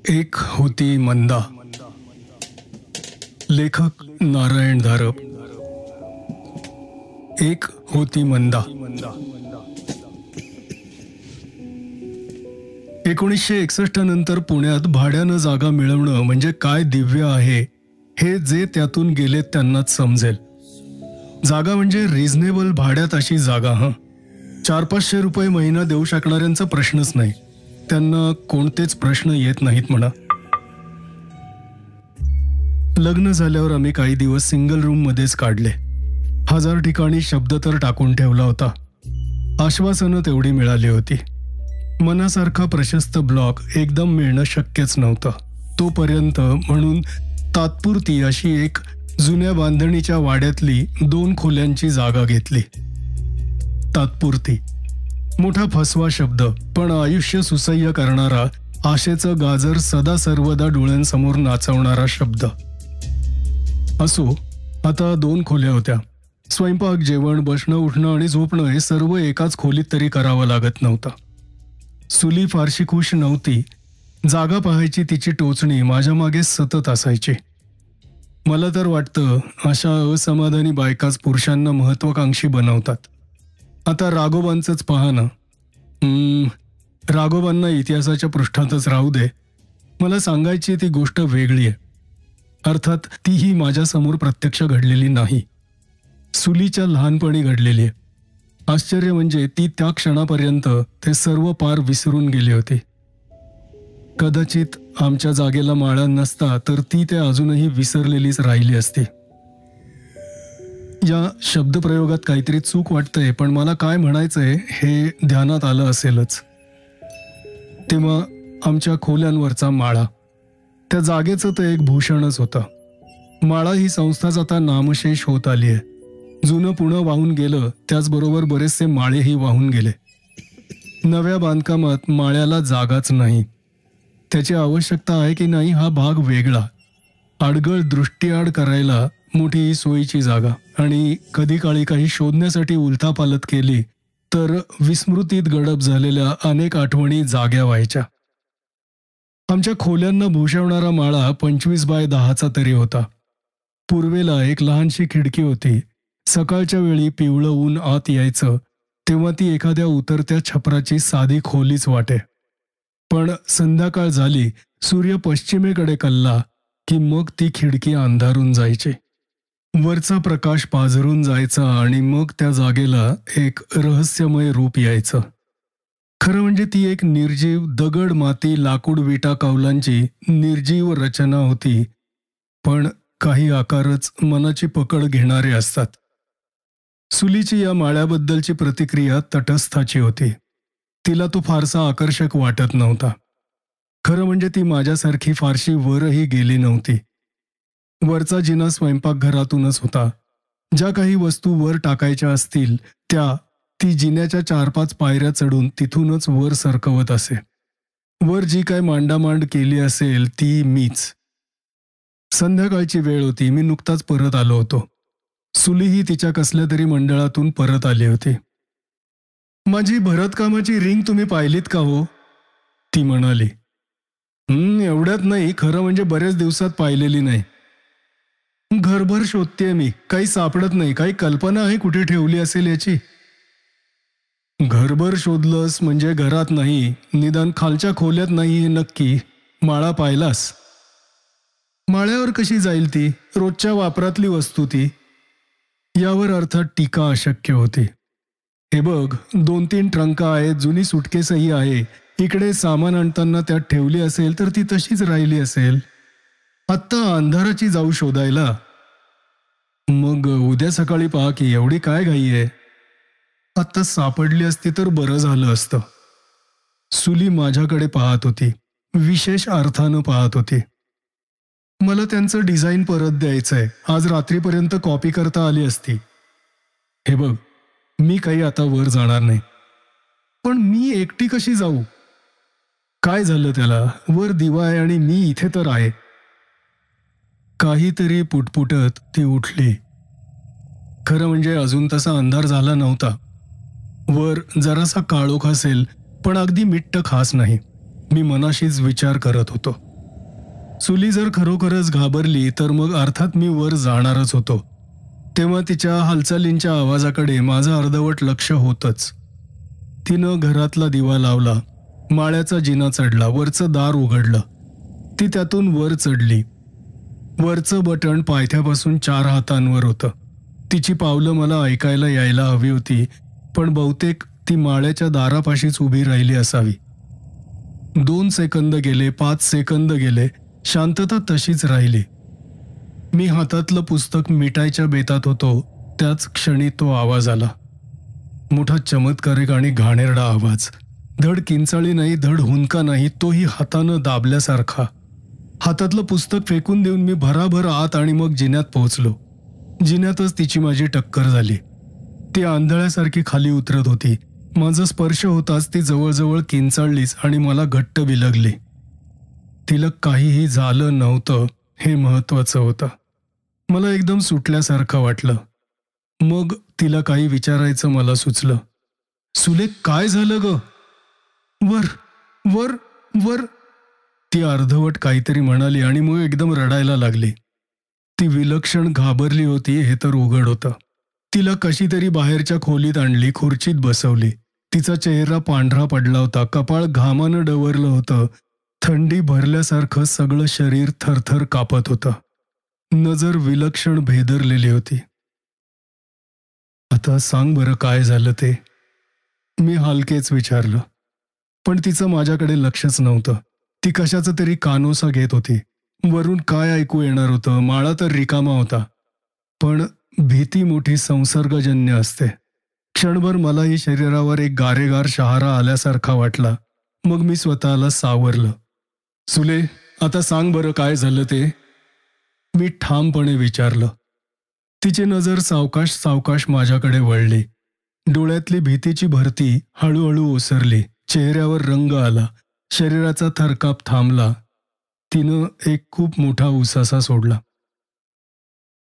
एक होती मंदा. लेखक नारायण धारप. एक होती मंदा. 1961 नंतर पुण्यात भाड्यानं जागा मिळवणं म्हणजे काय दिव्य आहे हे जे त्यातून गेले त्यांनाच समजेल. जागा म्हणजे रिझनेबल भाड्यात अशी जागा. 400-500 रुपये महिना देऊ शकणाऱ्यांचा प्रश्नच नाही. त्यांना कोणतेच प्रश्न येत नाहीत म्हणा. लग्न झाल्यावर आम्ही काही दिवस सिंगल रूम मध्येच काढले. 1000 ठिकाणी शब्द तर टाकून ठेवला होता. आश्वासनं तेवढी मिळाली होती. मनासारखा प्रशस्त ब्लॉक एकदम मिळणं शक्यच नव्हतं. तोपर्यंत म्हणून तात्पुरती अशी एक जुन्या बांधणीच्या वाड्यातली 2 खोल्यांची जागा घेतली. तात्पुरती मोठा फसवा शब्द, पण आयुष्य सुसह्य करणारा, आशेचं गाजर सदा सर्वदा डोळ्यांसमोर नाचवणारा शब्द. असो, आता 2 खोल्या होत्या. स्वयंपाक, जेवण, बसणं, उठणं आणि झोपणं हे सर्व एकाच खोलीत तरी करावं लागत नव्हतं. सुली फारशी खुश नव्हती. जागा पाहायची तिची टोचणी माझ्या मागे सतत असायची. मला तर वाटतं अशा असमाधानी बायकाच पुरुषांना महत्वाकांक्षी बनवतात. आता राघोबांचंच पहा ना. राघोबांना इतिहासाच्या पृष्ठातच राहू दे. मला सांगायची ती गोष्ट वेगळी आहे. अर्थात तीही माझ्यासमोर प्रत्यक्ष घडलेली नाही. सुलीच्या लहानपणी घडलेली आहे. आश्चर्य म्हणजे ती त्या क्षणापर्यंत ते सर्व पार विसरून गेली होती. कदाचित आमच्या जागेला माळा नसता तर ती ते अजूनही विसरलेलीच राहिली असती. या शब्दप्रयोगात काहीतरी चूक वाटतंय, पण मला काय म्हणायचंय हे ध्यानात आलं असेलच. तेव्हा आमच्या खोल्यांवरचा माळा, त्या जागेचं तर एक भूषणच होतं. माळा ही संस्थाच आता नामशेष होत आली आहे. जुनं पुणं वाहून गेलं, त्याचबरोबर बरेचसे माळेही वाहून गेले. नव्या बांधकामात माळ्याला जागाच नाही. त्याची आवश्यकता आहे की नाही हा भाग वेगळा. आडगळ दृष्टीआड करायला मोठी सोयीची जागा, आणि कधी काळी काही शोधण्यासाठी उलथापालथ केली तर विस्मृतीत गडप झालेल्या अनेक आठवणी जाग्या व्हायच्या. आमच्या खोल्यांना भूषवणारा माळा 25x10 तरी होता. पूर्वेला एक लहानशी खिडकी होती. सकाळच्या वेळी पिवळं ऊन आत यायचं तेव्हा ती एखाद्या उतरत्या छपराची साधी खोलीच वाटे. पण संध्याकाळ झाली, सूर्य पश्चिमेकडे कलला की मग ती खिडकी अंधारून जायची. वरचा प्रकाश पाझरून जायचा आणि मग त्या जागेला एक रहस्यमय रूप यायचं. खरं म्हणजे ती एक निर्जीव दगड, माती, लाकूड, विटा, कौलांची निर्जीव रचना होती. पण काही आकारच मनाची पकड घेणारे असतात. सुलीची या माळ्याबद्दलची प्रतिक्रिया तटस्थाची होती. तिला तो फारसा आकर्षक वाटत नव्हता. खरं म्हणजे ती माझ्यासारखी फारशी वरही गेली नव्हती. वरचा जिना स्वयंपाकघरातूनच होता. ज्या काही वस्तू वर टाकायच्या असतील त्या ती जिन्याच्या 4-5 पायऱ्या चढून तिथूनच वर सरकवत असे. वर जी काय मांडामांड केली असेल ती मीच. संध्याकाळची वेळ होती. मी नुकताच परत आलो होतो. सुलीही तिच्या कसल्या तरी मंडळातून परत आली होती. माझी भरतकामाची रिंग तुम्ही पाहिलीत का हो? ती म्हणाली. एवढ्यात नाही. खरं म्हणजे बरेच दिवसात पाहिलेली नाही. घरभर शोधतेय मी, काही सापडत नाही. काही कल्पना आहे कुठे ठेवली असेल याची? घरभर शोधलंस म्हणजे घरात नाही, निदान खालच्या खोल्यात नाही हे नक्की. माळा पाहिलास? माळ्यावर कशी जाईल ती? रोजच्या वापरातली वस्तू ती. यावर अर्थात टीका अशक्य होती. हे बघ, 2-3 ट्रंका आहेत, जुनी सुटकेसही आहे. इकडे सामान आणताना त्यात ठेवली असेल तर ती तशीच राहिली असेल. आत्ता अंधाराची जाऊ शोधायला? मग उद्या सकाळी पहा की, एवढी काय घाई आहे? आत्ता सापडली असती तर बरं झालं असतं. सुली माझ्याकडे पाहत होती. विशेष अर्थानं पाहत होती. मला त्यांचं डिझाईन परत द्यायचंय. आज रात्रीपर्यंत कॉपी करता आली असती. हे बघ, मी काही आता वर जाणार नाही. पण मी एकटी कशी जाऊ? काय झालं त्याला? वर दिवा आहे आणि मी इथे तर आहे. काहीतरी पुटपुटत ती उठली. खरं म्हणजे अजून तसा अंधार झाला नव्हता. वर जरासा काळोख असेल, पण अगदी मिट्ट खास नाही. मी मनाशीच विचार करत होतो. सुली जर खरोखरच घाबरली तर मग अर्थात मी वर जाणारच होतो. तेव्हा तिच्या हालचालींच्या आवाजाकडे माझं अर्धवट लक्ष होतंच. तिनं घरातला दिवा लावला, माळ्याचा जिना चढला, वरचं दार उघडलं. ती त्यातून वर चढली. वरचं बटण पायथ्यापासून 4 हातांवर होतं. तिची पावलं मला ऐकायला यायला हवी होती, पण बहुतेक ती माळ्याच्या दारापाशीच उभी राहिली असावी. 2 सेकंद गेले, 5 सेकंद गेले, शांतता तशीच राहिली. मी हातातलं पुस्तक मिटायच्या बेतात होतो, त्याच क्षणी तो आवाज आला. मोठा चमत्कारिक आणि घाणेरडा आवाज. धड किंचाळी नाही, धड हुंदका नाही, तोही हातानं दाबल्यासारखा. हातातलं पुस्तक फेकून देऊन मी भराभर आत आणि मग जिन्यात पोहोचलो. जिन्यातच तिची माझी टक्कर झाली. ती आंधळ्यासारखी खाली उतरत होती. माझा स्पर्श होताच ती जवळजवळ किंचाळलीच आणि मला घट्ट बिलगली. तिला काहीही झालं नव्हतं हे महत्वाचं होतं. मला एकदम सुटल्यासारखं वाटलं. मग तिला काही विचारायचं मला सुचलं. सुले, काय झालं ग? वर वर वर, ती अर्धवट काहीतरी म्हणाली आणि मग एकदम रडायला लागली. ती विलक्षण घाबरली होती हे तर उघड होतं. तिला कशी तरी बाहेरच्या खोलीत आणली, खुर्चीत बसवली. तिचा चेहरा पांढरा पडला होता, कपाळ घामानं डवरलं होतं. थंडी भरल्यासारखं सगळं शरीर थरथर कापत होतं. नजर विलक्षण भेदरलेली होती. आता सांग बरं काय झालं ते, मी हलकेच विचारलं. पण तिचं माझ्याकडे लक्षच नव्हतं. ती कशाचं तरी कानोसा घेत होती. वरून काय ऐकू येणार होतं? माळा तर रिकामा होता. पण भीती मोठी संसर्गजन्य असते. क्षणभर मलाही शरीरावर एक गारेगार शहारा आल्यासारखा वाटला. मग मी स्वतःला सावरलं. सुले, आता सांग बरं काय झालं ते, मी ठामपणे विचारलं. तिची नजर सावकाश सावकाश माझ्याकडे वळली. डोळ्यातली भीतीची भरती हळूहळू ओसरली. चेहऱ्यावर रंग आला. शरीराचा थरकाप थांबला. तिनं एक खूप मोठा उसासा सोडला.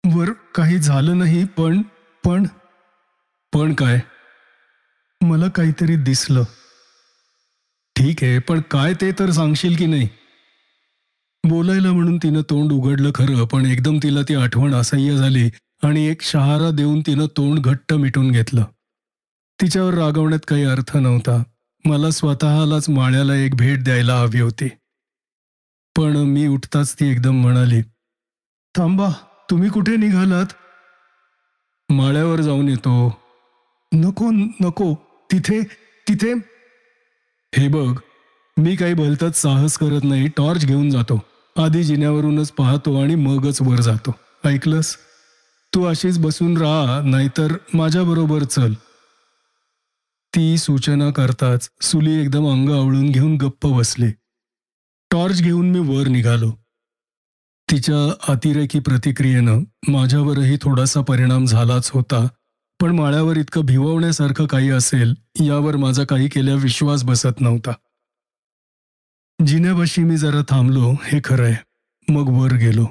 वर काही झालं नाही, पण पण पण काय? मला काहीतरी दिसलं. ठीक आहे, पण काय ते तर सांगशील की नाही? बोलायला म्हणून तिनं तोंड उघडलं खरं, पण एकदम तिला ती आठवण असह्य झाली आणि एक शहारा देऊन तिनं तोंड घट्ट मिटून घेतलं. तिच्यावर रागवण्यात काही अर्थ नव्हता. मला स्वतःलाच माळ्याला एक भेट द्यायला हवी होती. पण मी उठताच ती एकदम म्हणाली, थांबा, तुम्ही कुठे निघालात? माळ्यावर जाऊन येतो. नको नको, तिथे तिथे. हे बघ, मी काही भलतंच साहस करत नाही. टॉर्च घेऊन जातो. आधी जिन्यावरूनच पाहतो आणि मगच वर जातो. ऐकलंस? तू अशीच बसून राहा, नाहीतर माझ्याबरोबर चल. ती सूचना करताच सुली एकदम अंग आवळून घेऊन गप्प बसली. टॉर्च घेऊन मी वर निघालो. तिच्या अतिरेकी प्रतिक्रियेनं माझ्यावरही थोडासा परिणाम झालाच होता. पण माळ्यावर इतकं भिववण्यासारखं काही असेल यावर माझा काही केल्या विश्वास बसत नव्हता. जिन्यापाशी मी जरा थांबलो, हे खरंय. मग वर गेलो.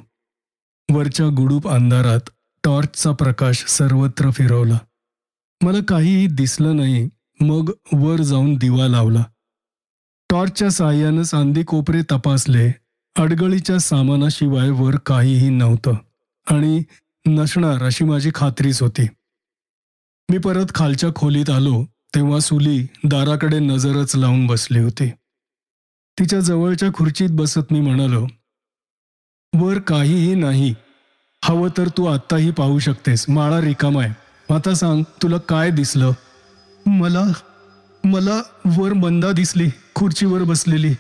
वरच्या गुडूप अंधारात टॉर्चचा प्रकाश सर्वत्र फिरवला. मला काहीही दिसलं नाही. मग वर जाऊन दिवा लावला. टॉर्चच्या साहाय्यानं सांदी कोपरे तपासले. अडगळीच्या सामानाशिवाय वर काहीही नव्हतं आणि नसणार अशी माझी खात्रीच होती. मी परत खालच्या खोलीत आलो तेव्हा सुली दाराकडे नजरच लावून बसली होती. तिच्या जवळच्या खुर्चीत बसत मी म्हणालो, वर काहीही नाही. हवं तर तू आत्ताही पाहू शकतेस. माळा रिकामा आहे. आता सांग, तुला काय दिसलं? मला वर मंदा दिसली, खुर्चीवर बसलेली.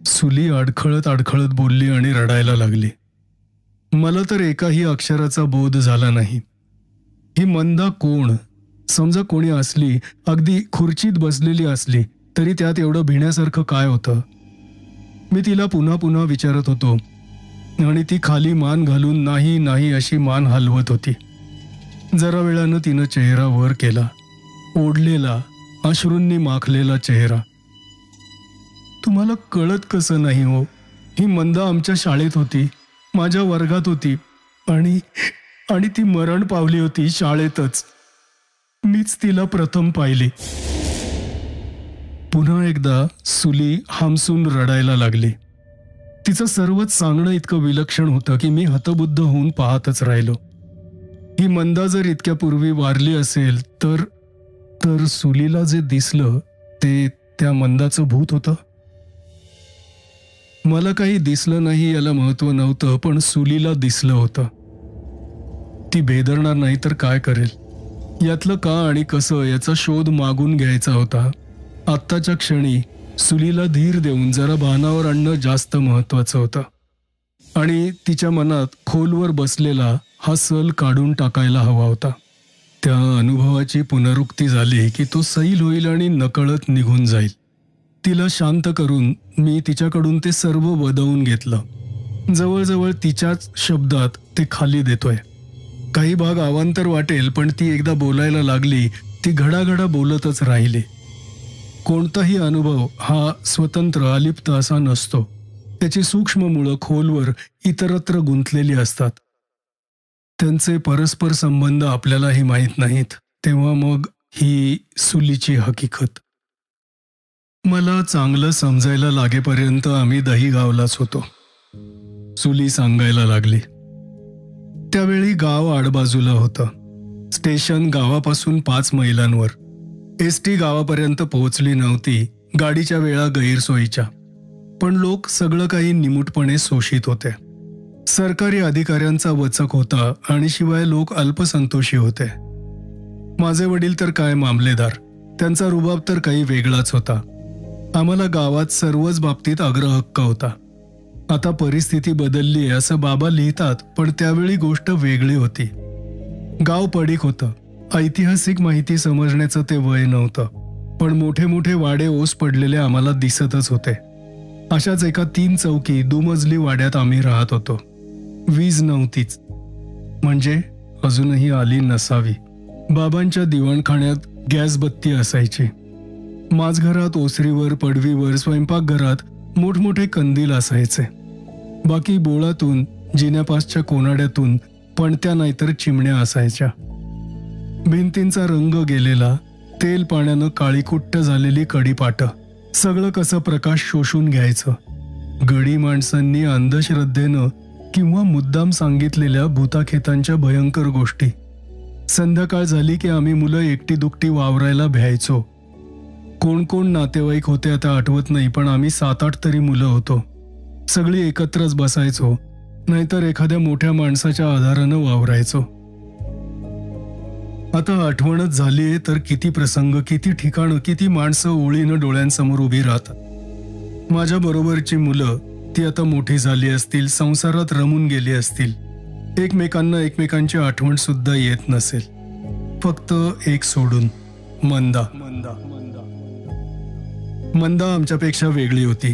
सुली अडखळत अडखळत बोलली आणि रडायला लागली. मला तर एकाही अक्षराचा बोध झाला नाही. ही मंदा कोण? समजा कोणी असली, अगदी खुर्चीत बसलेली असली, तरी त्यात एवढं भिण्यासारखं काय होतं? मी तिला पुन्हा पुन्हा विचारत होतो आणि ती खाली मान घालून नाही नाही अशी मान हलवत होती. जरा वेळानं तिनं चेहरा वर केला. ओढलेला, अश्रूंनी माखलेला चेहरा. तुम्हाला कळत कसं नाही हो? ही मंदा आमच्या शाळेत होती, माझ्या वर्गात होती आणि ती मरण पावली होती शाळेतच. मीच तिला प्रथम पाहिली. . पुन्हा एकदा सुली हमसून रडायला लागली. तिचं सर्वच सांगणं इतकं विलक्षण होतं की मी हतबुद्ध होऊन पाहतच राहिलो. ही मंदा जर इतक्या पूर्वी वारली असेल तर तर सुलीला जे दिसलं ते त्या मंदाचं भूत होतं. मला काही दिसलं नाही याला महत्व नव्हतं, पण सुलीला दिसलं होतं. ती भेदरणार नाही तर काय करेल? यातलं का आणि कसं याचा शोध मागून घ्यायचा होता. आत्ताच्या क्षणी सुलीला धीर देऊन जरा भानावर आणणं जास्त महत्वाचं होतं. आणि तिच्या मनात खोलवर बसलेला हा सल काढून टाकायला हवा होता. त्या अनुभवाची पुनरुक्ती झाली की तो सैल होईल आणि नकळत निघून जाईल. तिला शांत करून मी तिच्याकडून ते सर्व वदवून घेतलं. जवळजवळ तिच्याच शब्दात ते खाली देतोय. काही भाग अवांतर वाटेल, पण ती एकदा बोलायला लागली ती घडाघडा बोलतच राहिली. कोणताही अनुभव हा स्वतंत्र अलिप्त असा नसतो. त्याची सूक्ष्म मुळं खोलवर इतरत्र गुंतलेली असतात. त्यांचे परस्पर संबंध आपल्यालाही माहीत नाहीत. तेव्हा मग ही सुलीची हकीकत. मला चांगलं समजायला लागेपर्यंत आम्ही दहीगावलाच होतो. सुली सांगायला लागली. त्यावेळी गाव आडबाजूला होतं. स्टेशन गावापासून 5 मैलांवर. एसटी गावापर्यंत पोहोचली नव्हती. गाडीच्या वेळा गैरसोयीच्या. पण लोक सगळं काही निमूटपणे शोषित होते. सरकारी अधिकाऱ्यांचा वचक होता आणि शिवाय लोक अल्पसंतोषी होते. माझे वडील तर काय मामलेदार. त्यांचा रुबाब तर काही वेगळाच होता. आम्हाला गावात सर्वच बाबतीत अग्रहक्क होता. आता परिस्थिती बदलली असं बाबा लिहितात, पण त्यावेळी गोष्ट वेगळी होती. गाव पडीक होतं. ऐतिहासिक माहिती समजण्याचं ते वय नव्हतं. पण मोठे मोठे वाडे ओस पडलेले आम्हाला दिसतच होते. अशाच एका 3 चौकी दुमजली वाड्यात आम्ही राहत होतो. वीज नव्हतीच, म्हणजे अजूनही आली नसावी. बाबांच्या दिवाणखान्यात गॅस बत्ती असायची. माझघरात ओसरीवर पडवीवर स्वयंपाकघरात मोठमोठे कंदील असायचे. बाकी बोळातून जिन्यापासच्या कोनाड्यातून पणत्या नाहीतर चिमण्या असायच्या. भिंतींचा रंग गेलेला, तेल पाण्यानं काळीकुट्ट झालेली कडीपाटं, सगळं कसं प्रकाश शोषून घ्यायचं. गडी माणसांनी अंधश्रद्धेनं किंवा मुद्दाम सांगितलेल्या भूताखेतांच्या भयंकर गोष्टी. संध्याकाळ झाली की आम्ही मुलं एकटी दुकटी वावरायला भ्यायचो. कोण कोण नातेवाईक होते आता आठवत नाही, पण आम्ही 7-8 तरी मुलं होतो. सगळी एकत्रच बसायचो, नाहीतर एखाद्या मोठ्या माणसाच्या आधारानं वावरायचो. आता आठवणच झालीये तर किती प्रसंग, किती ठिकाणं, किती माणसं ओळीनं डोळ्यांसमोर उभी राहतात. माझ्या बरोबरची मुलं ती आता मोठी झाली असतील, संसारात रमून गेली असतील. एकमेकांना एकमेकांची आठवण सुद्धा येत नसेल. फक्त एक सोडून, मंदा. मंदा आमच्यापेक्षा वेगळी होती.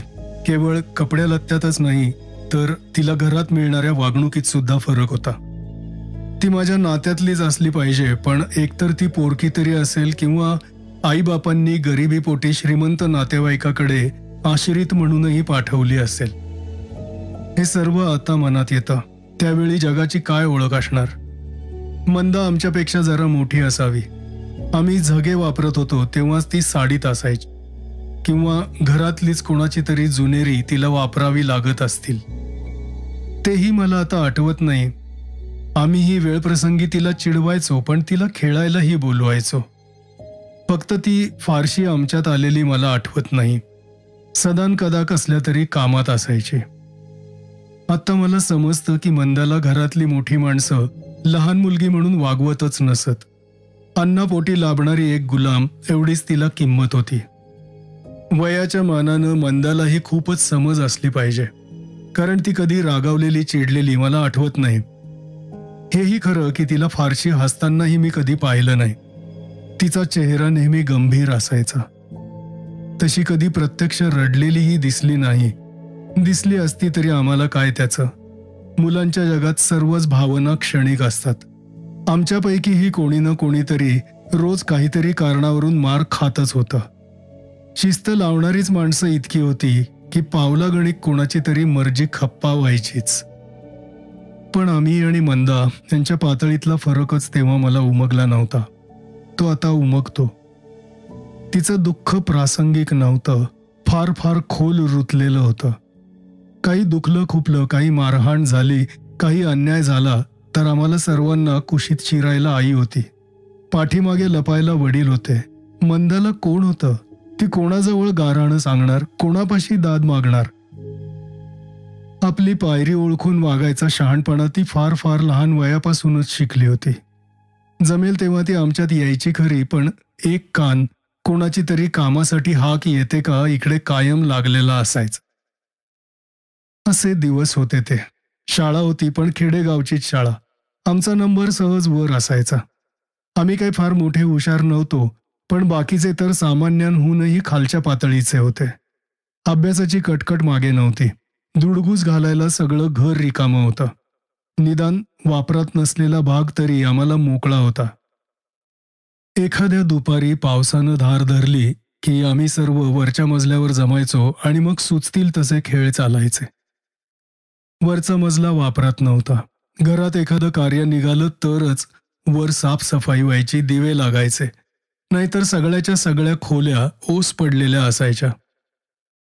केवळ कपड्या लत्त्यातच नाही, तर तिला घरात मिळणाऱ्या वागणुकीत सुद्धा फरक होता. ती माझ्या नात्यातलीच असली पाहिजे, पण एकतर ती पोरकी तरी असेल किंवा आईबापांनी गरिबीपोटी श्रीमंत नातेवाईकाकडे आश्रित म्हणूनही पाठवली असेल. हे सर्व आता मनात येतं. त्यावेळी जगाची काय ओळख असणार. मंदा आमच्यापेक्षा जरा मोठी असावी. आम्ही झगे वापरत होतो तेव्हाच ती साडीत असायची, किंवा घरातलीच कोणाची तरी जुनेरी तिला वापरावी लागत असतील. तेही मला आता आठवत नाही. आम्हीही वेळप्रसंगी तिला चिडवायचो, पण तिला खेळायलाही बोलवायचो. फक्त ती फारशी आमच्यात आलेली मला आठवत नाही. सदान कदा कसल्या तरी कामात असायची. आता मला समजतं की मंदाला घरातली मोठी माणसं लहान मुलगी म्हणून वागवतच नसत. अन्नापोटी लाभणारी एक गुलाम एवढीच तिला किंमत होती. वयाच्या मानानं मंदालाही खूपच समज असली पाहिजे, कारण ती कधी रागावलेली चिडलेली मला आठवत नाही. हेही खरं की तिला फारशी हसतानाही मी कधी पाहिलं नाही. तिचा चेहरा नेहमी गंभीर असायचा. तशी कधी प्रत्यक्ष रडलेलीही दिसली नाही. दिसली असती तरी आम्हाला काय त्याचं. मुलांच्या जगात सर्वच भावना क्षणिक असतात. आमच्यापैकीही कोणी ना कोणीतरी रोज काहीतरी कारणावरून मार खातच होतं. शिस्त लावणारीच माणसं इतकी होती की पावलागणिक कोणाची तरी मर्जी खप्पा व्हायचीच. पण आम्ही आणि मंदा यांच्या पातळीतला फरकच तेव्हा मला उमगला नव्हता. तो आता उमगतो. तिचं दुःख प्रासंगिक नव्हतं, फार फार खोल रुतलेलं होतं. काही दुखलं खुपलं, काही मारहाण झाली, काही अन्याय झाला तर आम्हाला सर्वांना कुशीत शिरायला आई होती. पाठीमागे लपायला वडील होते. मंदाला कोण होतं? ती कोणाजवळ गाऱ्हाणं सांगणार, कोणापाशी दाद मागणार? आपली पायरी ओळखून वागायचा शहाणपणा ती फार फार लहान वयापासूनच शिकली होती. जमेल तेव्हा ती आमच्यात यायची खरी, पण एक कान कोणाची तरी कामासाठी हाक येते का इकडे कायम लागलेला असायचा. असे दिवस होते ते. शाळा होती, पण खेडेगावचीच शाळा. आमचा नंबर सहज वर असायचा. आम्ही काही फार मोठे हुशार नव्हतो, पण बाकीचे तर सामान्यांहूनही खालच्या पातळीचे होते. अभ्यासाची कटकट मागे नव्हती. धुडगूस घालायला सगळं घर रिकामं होतं. निदान वापरात नसलेला भाग तरी आम्हाला मोकळा होता. एखाद्या दुपारी पावसानं धार धरली की आम्ही सर्व वरच्या मजल्यावर जमायचो आणि मग सुचतील तसे खेळ चालायचे. वरचा मजला वापरात नव्हता. घरात एखादं कार्य निघालं तरच वर साफसफाई व्हायची, दिवे लागायचे. नाहीतर सगळ्याच्या सगळ्या खोल्या ओस पडलेल्या असायच्या.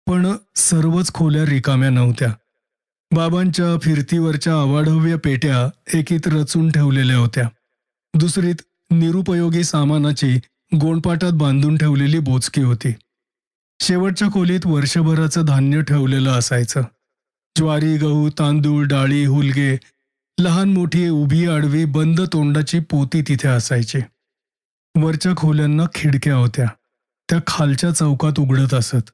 पण सर्वच खोल्या रिकाम्या नव्हत्या. बाबांच्या फिरतीवरच्या अवाढव्य पेट्या एकीत रचून ठेवलेल्या होत्या. दुसरीत निरुपयोगी सामानाची गोणपाटात बांधून ठेवलेली बोचकी होती. शेवटच्या खोलीत वर्षभराचं धान्य ठेवलेलं असायचं. ज्वारी, गहू, तांदूळ, डाळी, हुलगे, लहान मोठी उभी आडवी बंद तोंडाची पोती तिथे असायची. वरच्या खोल्यांना खिडक्या होत्या. त्या खालच्या चौकात उघडत असत,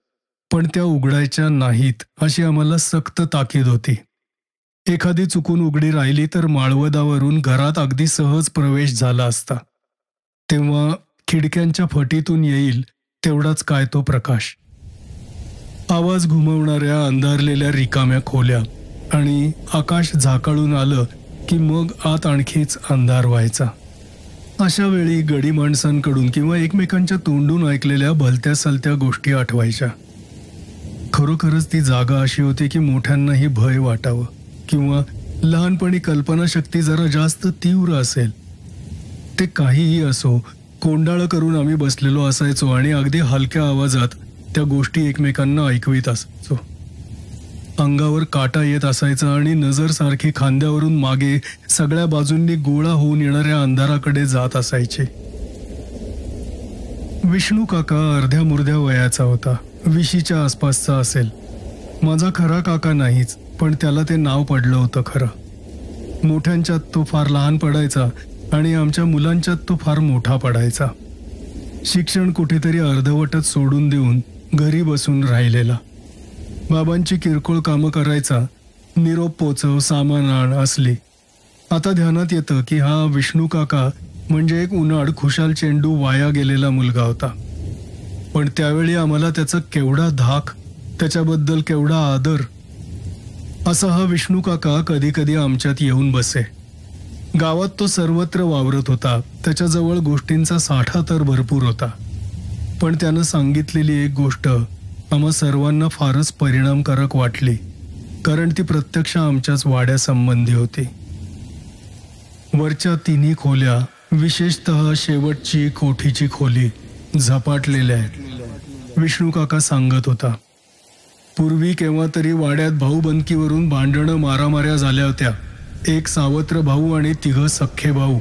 पण त्या उघडायच्या नाहीत अशी आम्हाला सक्त ताकीद होती. एखादी चुकून उघडी राहिली तर माळवदावरून घरात अगदी सहज प्रवेश झाला असता. तेव्हा खिडक्यांच्या फटीतून येईल तेवढाच काय तो प्रकाश. आवाज घुमवणाऱ्या अंधारलेल्या रिकाम्या खोल्या आणि आकाश झाकाळून आलं की मग आत आणखीच अंधार व्हायचा. अशा वेळी गडी माणसांकडून किंवा एकमेकांच्या तोंडून ऐकलेल्या भलत्या सलत्या गोष्टी आठवायच्या. खरोखरच ती जागा अशी होती की मोठ्यांनाही भय वाटावं किंवा लहानपणी कल्पनाशक्ती जरा जास्त तीव्र असेल. ते काहीही असो, कोंडाळं करून आम्ही बसलेलो असायचो आणि अगदी हलक्या आवाजात त्या गोष्टी एकमेकांना ऐकवीत असायचो. अंगावर काटा येत असायचा आणि नजर सारखी खांद्यावरून मागे सगळ्या बाजूंनी गोळा होऊन येणाऱ्या अंधाराकडे जात असायची. विष्णू काका अर्ध्या मुर्ध्या वयाचा होता. 20च्या आसपासचा असेल. माझा खरा काका नाहीच, पण त्याला ते नाव पडलं होतं खरं. मोठ्यांच्यात तो फार लहान पडायचा आणि आमच्या मुलांच्यात तो फार मोठा पडायचा. शिक्षण कुठेतरी अर्धवटच सोडून देऊन घरी बसून राहिलेला. बाबांची किरकोळ कामं करायचा. निरोप पोचव, सामान आण असली. आता ध्यानात येतं की हा विष्णू काका म्हणजे एक उन्हाळ खुशाल चेंडू वाया गेलेला मुलगा होता. पण त्यावेळी आम्हाला त्याचा केवढा धाक, त्याच्याबद्दल केवढा आदर. असा हा विष्णू काका कधी कधी आमच्यात येऊन बसे. गावात तो सर्वत्र वावरत होता. त्याच्याजवळ गोष्टींचा साठा तर भरपूर होता. पण त्यानं सांगितलेली एक गोष्ट आम्हा सर्वांना फारच परिणामकारक वाटली, कारण ती प्रत्यक्ष आमच्याच वाड्यासंबंधी होती. वरच्या तिन्ही खोल्या, विशेषतः शेवटची कोठीची खोली झपाटलेल्या आहेत. विष्णू काका सांगत होता, पूर्वी केव्हा तरी वाड्यात भाऊबंदकीवरून भांडणं मारामाऱ्या झाल्या होत्या. एक सावत्र भाऊ आणि 3 सख्खे भाऊ.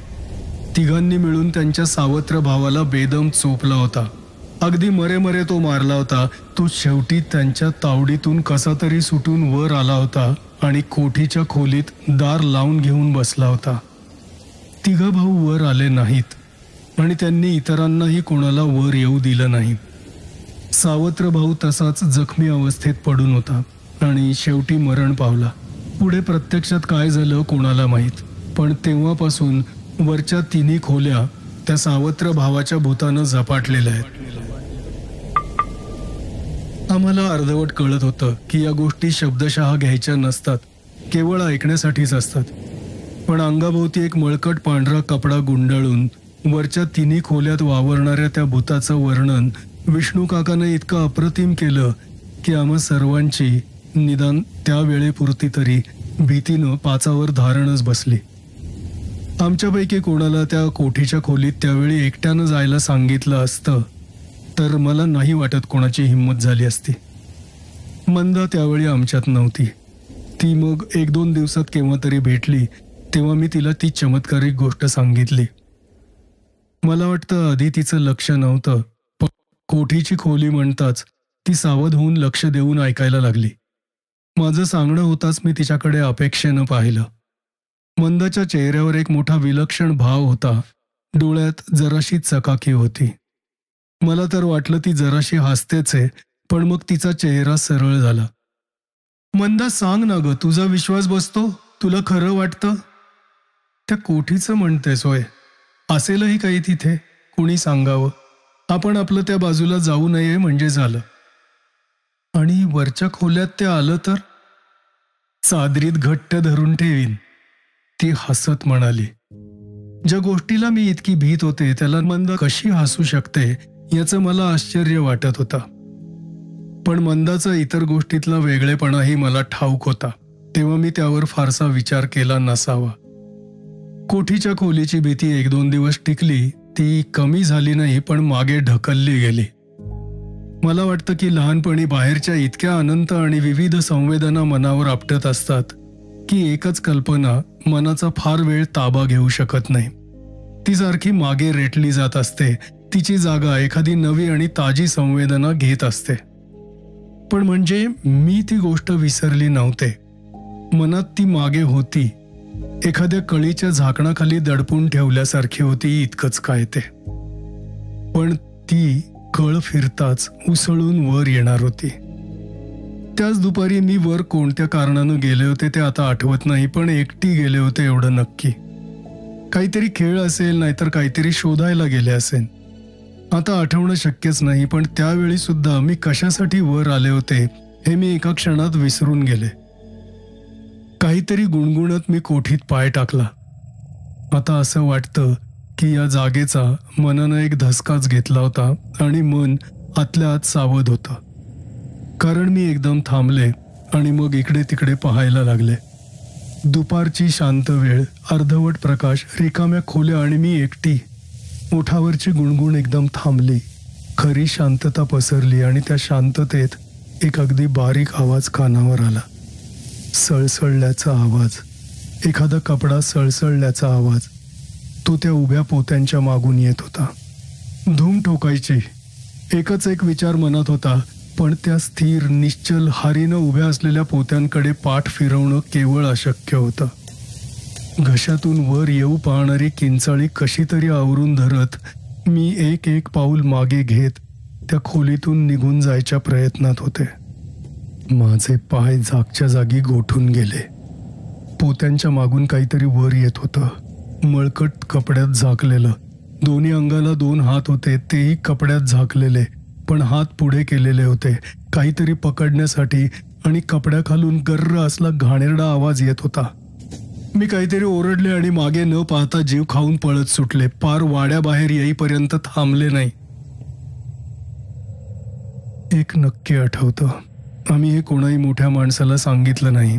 तिघांनी मिळून त्यांच्या सावत्र भावाला बेदम चोपला होता. अगदी मरे तो मारला होता. तो शेवटी त्यांच्या तावडीतून कसा तरी सुटून वर आला होता आणि कोठीच्या खोलीत दार लावून घेऊन बसला होता. 3 भाऊ वर आले नाहीत आणि त्यांनी इतरांनाही कोणाला वर येऊ दिलं नाही. सावत्र भाऊ तसाच जखमी अवस्थेत पडून होता आणि शेवटी मरण पावला. पुढे प्रत्यक्षात काय झालं कोणाला माहीत, पण तेव्हापासून वरच्या तिन्ही खोल्या त्या सावत्र भावाच्या भूतानं झपाटलेल्या आहेत. आम्हाला अर्धवट कळत होतं की या गोष्टी शब्दशः घ्यायच्या नसतात, केवळ ऐकण्यासाठीच असतात. पण अंगाभोवती एक मळकट पांढरा कपडा गुंडाळून वरच्या तिन्ही खोल्यात वावरणाऱ्या त्या भूताचं वर्णन विष्णू काकानं इतकं अप्रतिम केलं की आम्हा सर्वांची निदान त्या वेळेपुरती तरी भीतीनं पाचावर धारणच बसली. आमच्यापैकी कोणाला त्या कोठीच्या खोलीत त्यावेळी एकट्यानं जायला सांगितलं असतं तर मला नाही वाटत कोणाची हिंमत झाली असती. मंदा त्यावेळी आमच्यात नव्हती. ती मग 1-2 दिवसात केव्हा तरी भेटली, तेव्हा मी तिला ती चमत्कारिक गोष्ट सांगितली. मला वाटतं आधी तिचं लक्ष नव्हतं, पण कोठीची खोली म्हणताच ती सावध होऊन लक्ष देऊन ऐकायला लागली. माझं सांगणं होताच मी तिच्याकडे अपेक्षेनं पाहिलं. मंदाच्या चेहऱ्यावर एक मोठा विलक्षण भाव होता. डोळ्यात जराशी चकाकी होती. मला तर वाटलं ती जराशी हसतेच आहे, पण मग तिचा चेहरा सरळ झाला. मंदा, सांग ना ग, तुझा विश्वास बसतो? तुला खरं वाटतं? त्या कोठीचं म्हणतेस होय? असेलही काही तिथे? कुणी सांगावं. आपण आपलं त्या बाजूला जाऊ नये म्हणजे झालं. आणि वरच्या खोल्यात ते आलं तर? चादरीत घट्ट धरून ठेवीन, ती हसत म्हणाली. ज्या गोष्टीला मी इतकी भीत होते त्याला मंदा कशी हसू शकते याचं मला आश्चर्य वाटत होता. पण मंदाचा इतर गोष्टीतला वेगळेपणाही मला ठाऊक होता, तेव्हा मी त्यावर फारसा विचार केला नसावा. कोठीच्या खोलीची भीती 1-2 दिवस टिकली, ती कमी झाली नाही पण मागे ढकलली गेली. मला वाटतं की लहानपणी बाहेरच्या इतक्या अनंत आणि विविध संवेदना मनावर आपटत असतात की एकच कल्पना मनाचा फार वेळ ताबा घेऊ शकत नाही. ती सारखी मागे रेटली जात असते, तिची जागा एखादी नवी आणि ताजी संवेदना घेत असते. पण म्हणजे मी ती गोष्ट विसरली नव्हते. मनात ती मागे होती, एखाद्या कळीच्या झाकणाखाली दडपून ठेवल्यासारखी होती, इतकंच काय ते. पण ती कळ फिरताच उसळून वर येणार होती. त्याच दुपारी मी वर कोणत्या कारणानं गेले होते ते आता आठवत नाही, पण एकटी गेले होते एवढं नक्की. काहीतरी खेळ असेल, नाहीतर काहीतरी शोधायला गेले असेल. आता आठवणं शक्यच नाही, पण त्यावेळी सुद्धा मी कशासाठी वर आले होते हे मी एका क्षणात विसरून गेले. काहीतरी गुणगुणत मी कोठीत पाय टाकला. आता असं वाटतं की या जागेचा मनानं एक धसकाच घेतला होता आणि मन आतल्या आत सावध होतं. कारण मी एकदम थांबले आणि मग इकडे तिकडे पाहायला लागले. दुपारची शांत वेळ, अर्धवट प्रकाश, रिकाम्या खोल्या आणि मी एकटी. ओठावरची गुणगुण एकदम थांबली. खरी शांतता पसरली आणि त्या शांततेत एक अगदी बारीक आवाज कानावर आला. सळसळल्याचा आवाज, एखादा कपडा सळसळल्याचा आवाज. तो त्या उभ्या पोत्यांच्या मागून येत होता. धूम ठोकायची, एकच एक विचार मनात होता, पण त्या स्थिर निश्चल हारीनं उभ्या असलेल्या पोत्यांकडे पाठ फिरवणं केवळ अशक्य होतं. घशातून वर येऊ पाहणारी किंचाळी कशी तरी आवरून धरत मी एक एक पाऊल मागे घेत त्या खोलीतून निघून जायच्या प्रयत्नात होते. माझे पाय जागच्या जागी गोठून गेले. पोत्यांच्या मागून काहीतरी वर येत होतं, मळकट कपड्यात झाकलेलं. दोन्ही अंगाला 2 हात होते, तेही कपड्यात झाकलेले, पण हात पुढे केलेले होते काहीतरी पकडण्यासाठी, आणि कपड्याखालून गर्र असला घाणेरडा आवाज येत होता. मी काहीतरी ओरडले आणि मागे न पाहता जीव खाऊन पळत सुटले. पार वाड्याबाहेर येईपर्यंत थांबले नाही. एक नक्की आठवतं, आम्ही हे कोणाही मोठ्या माणसाला सांगितलं नाही.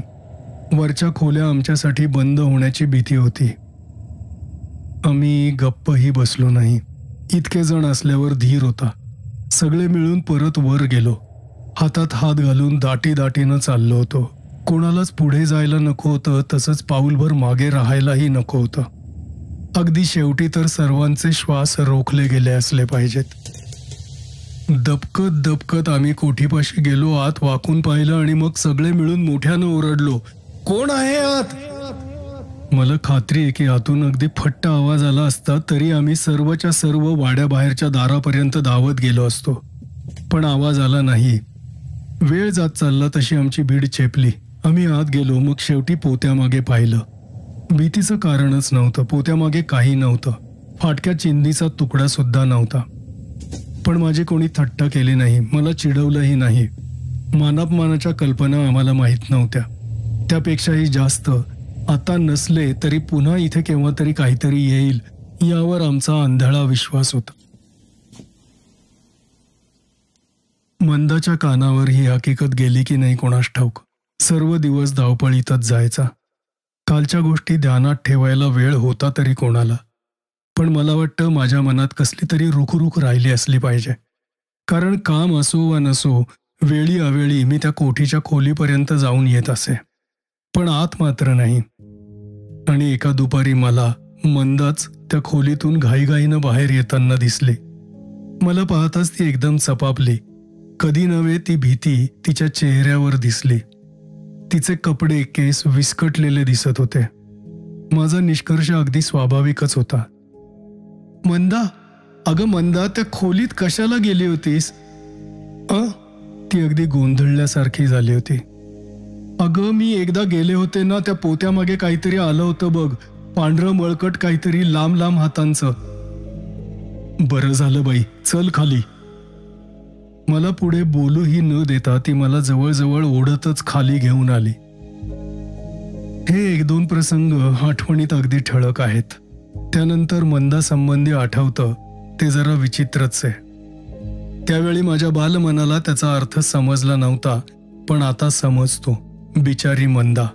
वरच्या खोल्या आमच्यासाठी बंद होण्याची भीती होती. आम्ही गप्पही बसलो नाही. इतके जण असल्यावर धीर होता. सगळे मिळून परत वर गेलो. हातात हात घालून दाटीनं चाललो होतो. कोणालाच पुढे जायला नको होतं, तसंच पाऊलभर मागे राहायलाही नको होतं. अगदी शेवटी तर सर्वांचे श्वास रोखले गेले असले पाहिजेत. दबकत दबकत आम्ही कोठीपाशी गेलो. आत वाकून पाहिलं आणि मग सगळे मिळून मोठ्यानं ओरडलो, कोण आहे आत? मला खात्री आहे की आतून अगदी फट्ट आवाज आला असता तरी आम्ही सर्वच्या सर्व वाड्याबाहेरच्या दारापर्यंत धावत गेलो असतो. पण आवाज आला नाही. वेळ जात चालला तशी आमची भीड चेपली. आम्ही आत गेलो. मग शेवटी पोत्यामागे पाहिलं. भीतीचं कारणच नव्हतं. पोत्यामागे काही नव्हतं. फाटक्या चिंधीचा तुकडा सुद्धा नव्हता. पण माझी कोणी थट्टा केली नाही, मला चिडवलंही नाही. मानापमानाच्या कल्पना आम्हाला माहीत नव्हत्या. त्यापेक्षाही जास्त आता नसले तरी पुन्हा इथे केव्हा तरी काहीतरी येईल यावर आमचा आंधळा विश्वास होता. मंदाच्या कानावर ही हकीकत गेली की नाही कोणास ठाऊक. सर्व दिवस धावपळीतच जायचा. कालच्या गोष्टी ध्यानात ठेवायला वेळ होता तरी कोणाला. पण मला वाटतं माझ्या मनात कसली तरी रुखरुख राहिली असली पाहिजे. कारण काम असो वा नसो, वेळी अवेळी मी त्या कोठीच्या खोलीपर्यंत जाऊन येत असे. पण आत मात्र नाही. आणि एका दुपारी मला मंदाच त्या खोलीतून घाईघाईनं बाहेर येताना दिसले. मला पाहताच ती एकदम चपापली. कधी नव्हे ती भीती तिच्या चेहऱ्यावर दिसली. तिचे कपडे केस विस्कटलेले दिसत होते. माझा निष्कर्ष अगदी स्वाभाविकच होता. मंदा, अगं मंदा, त्या खोलीत कशाला गेली होतीस? ती अगदी गोंधळल्यासारखी झाली होती. अगं मी एकदा गेले होते ना, त्या पोत्यामागे काहीतरी आलं होतं बघ, पांढरं मळकट काहीतरी लांब लांब हातांचं. बरं झालं बाई, चल खाली. मला पुढे बोलूही न देता ती मला जवळजवळ ओढतच खाली घेऊन आली. हे 1-2 प्रसंग आठवणीत अगदी ठळक आहेत. त्यानंतर मंदा संबंधी आठवतं ते जरा विचित्रच आहे. त्यावेळी माझ्या बालमनाला त्याचा अर्थ समजला नव्हता, पण आता समजतो. बिचारी मंदा.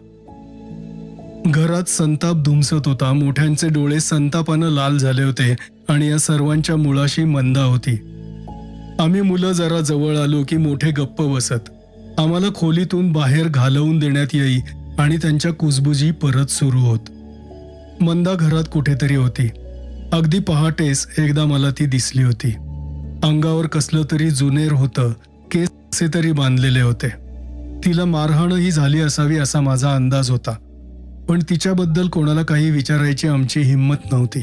घरात संताप धुमसत होता. मोठ्यांचे डोळे संतापानं लाल झाले होते आणि या सर्वांच्या मुळाशी मंदा होती. आम्ही मुलं जरा जवळ आलो की मोठे गप्प बसत. आम्हाला खोलीतून बाहेर घालवून देण्यात येई आणि त्यांच्या कुजबुजी परत सुरू होत. मंदा घरात कुठेतरी होती. अगदी पहाटेस एकदा मला ती दिसली होती. अंगावर कसलं तरी जुनेर होतं, केस कसे तरी बांधलेले होते. तिला मारहाणही झाली असावी असा माझा अंदाज होता, पण तिच्याबद्दल कोणाला काही विचारायची आमची हिंमत नव्हती.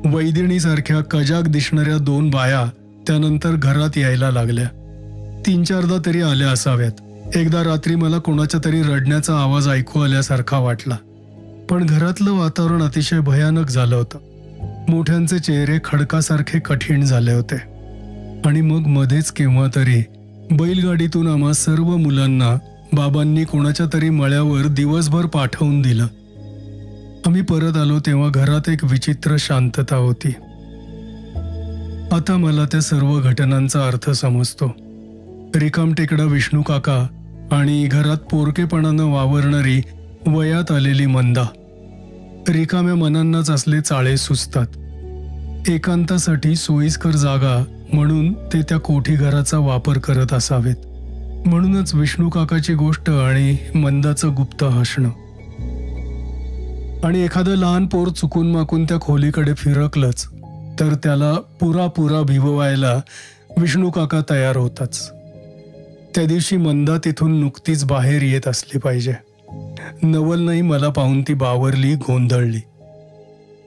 वैदिणीसारख्या कजाग दिसणाऱ्या 2 बाया त्यानंतर घरात यायला लागल्या. 3-4दा तरी आल्या असाव्यात. एकदा रात्री मला कोणाच्या तरी रडण्याचा आवाज ऐकू आल्यासारखा वाटला. पण घरातलं वातावरण अतिशय भयानक झालं होतं. मोठ्यांचे चेहरे खडकासारखे कठीण झाले होते. आणि मग मध्येच केव्हा तरी बैलगाडीतून आम्हा सर्व मुलांना बाबांनी कोणाच्या तरी मळ्यावर दिवसभर पाठवून दिलं. आम्ही परत आलो तेव्हा घरात एक विचित्र शांतता होती. आता मला त्या सर्व घटनांचा अर्थ समजतो. रिकामटेकडा विष्णू काका आणि घरात पोरकेपणानं वावरणारी वयात आलेली मंदा. रिकाम्या मनांनाच असले चाळे सुचतात. एकांतासाठी सोयीस्कर जागा म्हणून ते त्या कोठीघराचा वापर करत असावेत. म्हणूनच विष्णू काकाची गोष्ट आणि मंदाचं गुप्त हसणं. आणि एखादं लहान पोर चुकून माकून त्या खोलीकडे फिरकलंच तर त्याला पुरा भिववायला विष्णू काका तयार होताच. त्या दिवशी मंदा तिथून नुकतीच बाहेर येत असली पाहिजे. नवल नाही मला पाहून ती बावरली, गोंधळली.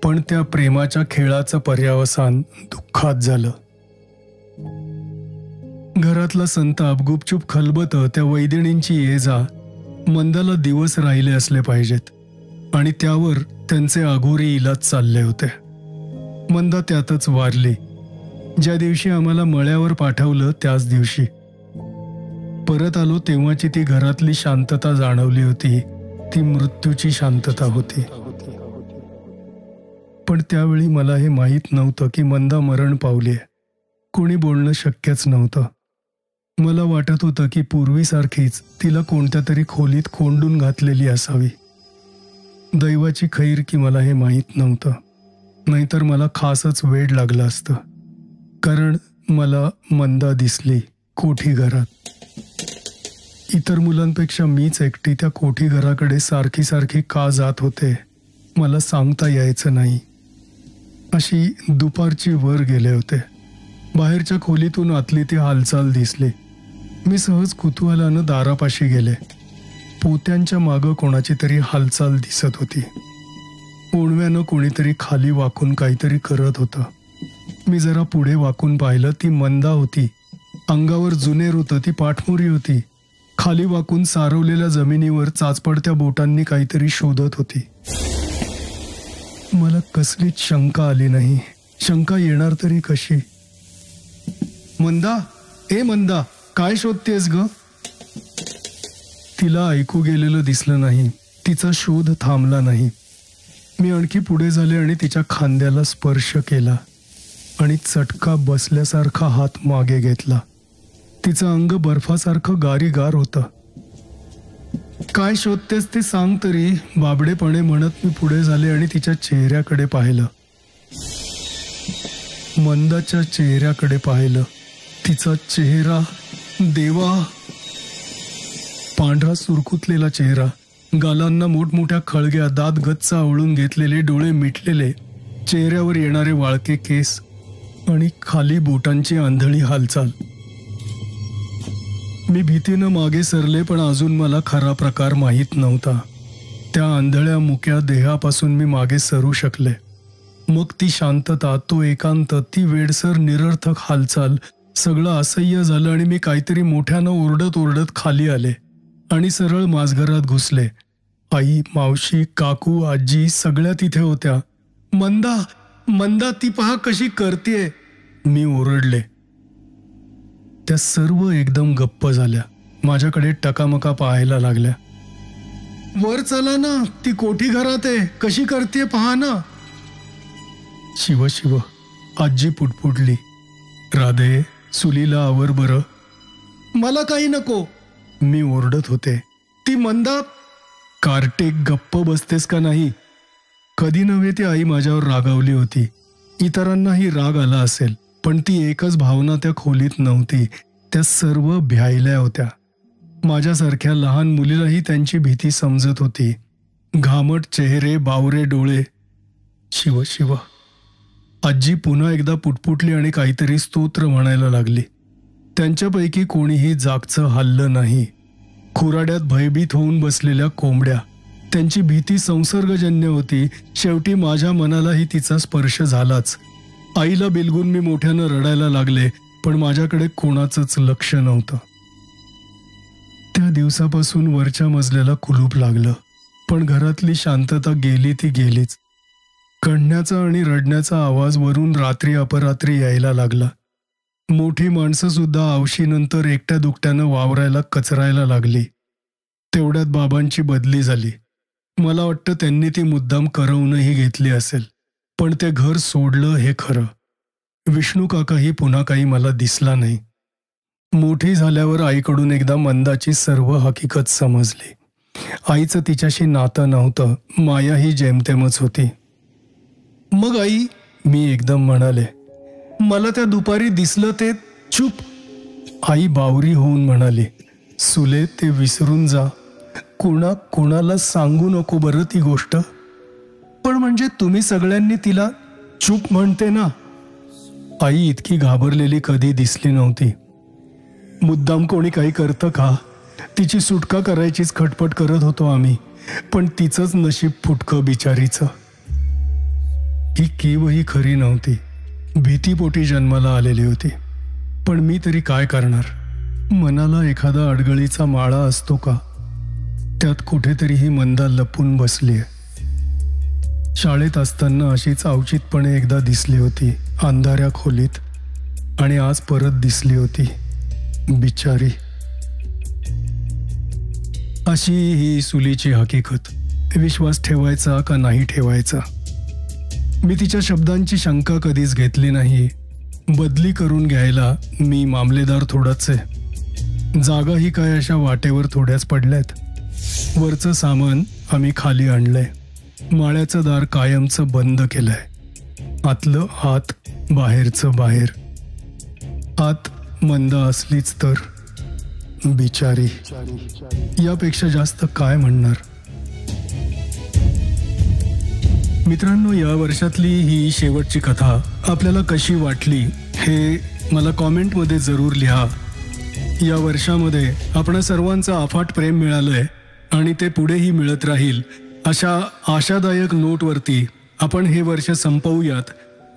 पण त्या प्रेमाच्या खेळाचं पर्यावसान दुःखात झालं. घरातला संताप गुपचूप खलबत त्या वैदिणींची ये जा मंदाला दिवस राहिले असले पाहिजेत आणि त्यावर त्यांचे अघोरी इलाज चालले होते. मंदा त्यातच वारली. ज्या दिवशी आम्हाला मळ्यावर पाठवलं त्याच दिवशी. परत आलो तेव्हाची ती घरातली शांतता जाणवली होती. ती मृत्यूची शांतता होती. पण त्यावेळी मला हे माहीत नव्हतं की मंदा मरण पावली. कोणी बोलणं शक्यच नव्हतं. मला वाटत होतं की पूर्वीसारखीच तिला कोणत्या तरी खोलीत कोंडून घातलेली असावी. दैवाची खैर की मला हे माहीत नव्हतं. नाहीतर मला खासच वेड लागलं असतं. कारण मला मंदा दिसली कोठी घरात. इतर मुलांपेक्षा मीच एकटी त्या कोठी घराकडे सारखी सारखी का जात होते मला सांगता यायचं नाही. अशी दुपारची वर गेले होते. बाहेरच्या खोलीतून आतली ती हालचाल दिसली. मी सहज कुतूहलानं दारापाशी गेले. पोत्यांच्या मागं कोणाची तरी हालचाल दिसत होती. ओणव्यानं कोणीतरी खाली वाकून काहीतरी करत होतं. मी जरा पुढे वाकून पाहिलं. ती मंदा होती. अंगावर जुनेर होतं. ती पाठमोरी होती. खाली वाकून सारवलेल्या जमिनीवर चाचपडत्या बोटांनी काहीतरी शोधत होती. मला कसलीच शंका आली नाही. शंका येणार तरी कशी? मंदा, ए मंदा, काय शोधतेस ग? तिला ऐकू गेलेलं दिसलं नाही. तिचा शोध थांबला नाही. मी आणखी पुढे झाले आणि तिच्या खांद्याला स्पर्श केला आणि चटका बसल्यासारखा हात मागे घेतला. तिचं अंग बर्फासारखं गारीगार होतं. काय शोधतेस ते सांग तरी, बाबडेपणे म्हणत मी पुढे झाले आणि तिच्या चेहऱ्याकडे पाहिलं. मंदाच्या चेहऱ्याकडे पाहिलं. तिचा चेहरा, देवा, पांढरा सुरकुतलेला चेहरा, गालांना मोठमोठ्या खळग्या, दात गच्च आवळून घेतलेले, डोळे मिटलेले, चेहऱ्यावर येणारे वाळके केस आणि खाली बोटांची आंधळी हालचाल. मी भीतीनं मागे सरले, पण अजून मला खरा प्रकार माहीत नव्हता. त्या आंधळ्या मुक्या देहापासून मी मागे सरू शकले. मग ती शांतता, तो एकांत, ती वेडसर निरर्थक हालचाल, सगळं असह्य झालं आणि मी काहीतरी मोठ्यानं ओरडत ओरडत खाली आले आणि सरळ माझघरात घुसले. आई, मावशी, काकू, आजी सगळ्या तिथे होत्या. मंदा, मंदा, ती पहा कशी करतेय, मी ओरडले. त्या सर्व एकदम गप्प झाल्या, माझ्याकडे टकामका पाहायला लागल्या. वर चला ना, ती कोठी घरात आहे, कशी करते पहा ना. शिव शिव, आजी पुटपुटली. राधे, सुलीला आवर बरं. मला काही नको, मी ओरडत होते. ती मंदा. कार्टे, गप्प बसतेस का नाही? कधी नव्हे ती आई माझ्यावर रागावली होती. इतरांनाही राग आला असेल, पण ती एकच भावना त्या खोलीत नव्हती. त्या सर्व भ्यायल्या होत्या. माझ्यासारख्या लहान मुलीलाही त्यांची भीती समजत होती. घामट चेहरे, बावरे डोळे. शिव शिव. आजी पुन्हा एकदा पुटपुटली आणि काहीतरी स्तोत्र म्हणायला लागली. त्यांच्यापैकी कोणीही जागचं हललं नाही. खुराड्यात भयभीत होऊन बसलेल्या कोंबड्या. त्यांची भीती संसर्गजन्य होती. शेवटी माझ्या मनालाही तिचा स्पर्श झालाच. आईला बिलगून मी मोठ्यानं रडायला लागले, पण माझ्याकडे कोणाचंच लक्ष नव्हतं. त्या दिवसापासून वरच्या मजल्याला कुलूप लागलं, पण घरातली शांतता गेली ती गेलीच. कणण्याचा आणि रडण्याचा आवाज वरून रात्री अपरात्री यायला लागला. मोठी माणसं सुद्धा आवशीनंतर एकट्या दुकट्यानं वावरायला कचरायला लागली. तेवढ्यात बाबांची बदली झाली. मला वाटतं त्यांनी ती मुद्दाम करवूनही घेतली असेल, पण ते घर सोडलं हे खरं. विष्णू काकाही पुन्हा काही मला दिसला नाही. मोठी झाल्यावर आईकडून एकदा मंदाची सर्व हकीकत समजली. आईचं तिच्याशी नातं नव्हतं, माया ही जेमतेमच होती. मग आई, मी एकदम म्हणाले. मला त्या दुपारी दिसलं ते. चूप. आई बावरी होऊन म्हणाली. सुले, ते विसरून जा. कोणाला सांगू नको बरं ती गोष्ट. पण म्हणजे तुम्ही सगळ्यांनी तिला चूप म्हणते ना. आई इतकी घाबरलेली कधी दिसली नव्हती. मुद्दाम कोणी काही करतं का? तिची सुटका करायचीच खटपट करत होतो आम्ही, पण तिचंच नशीब फुटकं बिचारीचं. ही कीवही खरी नव्हती. भीतीपोटी जन्माला आलेली होती. पण मी तरी काय करणार? मनाला एखादा अडगळीचा माळा असतो का? त्यात कुठेतरी ही मंदा लपून बसलीय. शाळेत असताना अशीच अवचितपणे एकदा दिसली होती अंधाऱ्या खोलीत, आणि आज परत दिसली होती. बिचारी. अशी ही सुलीची हकीकत. विश्वास ठेवायचा का नाही ठेवायचा? मी तिच्या शब्दांची शंका कधीच घेतली नाही. बदली करून घ्यायला मी मामलेदार थोडाच आहे. जागाही काय अशा वाटेवर थोड्याच पडल्यात. वरचं सामान आम्ही खाली आणलंय. माळ्याचं दार कायमचं बंद केलंय. आतलं आत, बाहेरचं बाहेर. आत मंदा असलीच तर. बिचारी. यापेक्षा जास्त काय म्हणणार? मित्रांनो, या वर्षातली ही शेवटची कथा आपल्याला कशी वाटली हे मला कॉमेंटमध्ये जरूर लिहा. या वर्षामध्ये आपणा सर्वांचं अफाट प्रेम मिळालंय आणि ते पुढेही मिळत राहील. अशा आशादायक नोटवरती आपण हे वर्ष संपवूयात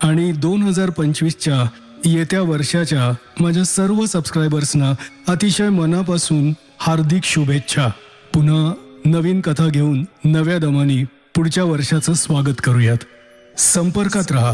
आणि 2025च्या येत्या वर्षाच्या माझ्या सर्व सबस्क्रायबर्सना अतिशय मनापासून हार्दिक शुभेच्छा. पुन्हा नवीन कथा घेऊन नव्या दमानी पुढच्या वर्षाचं स्वागत करूयात. संपर्कात रहा.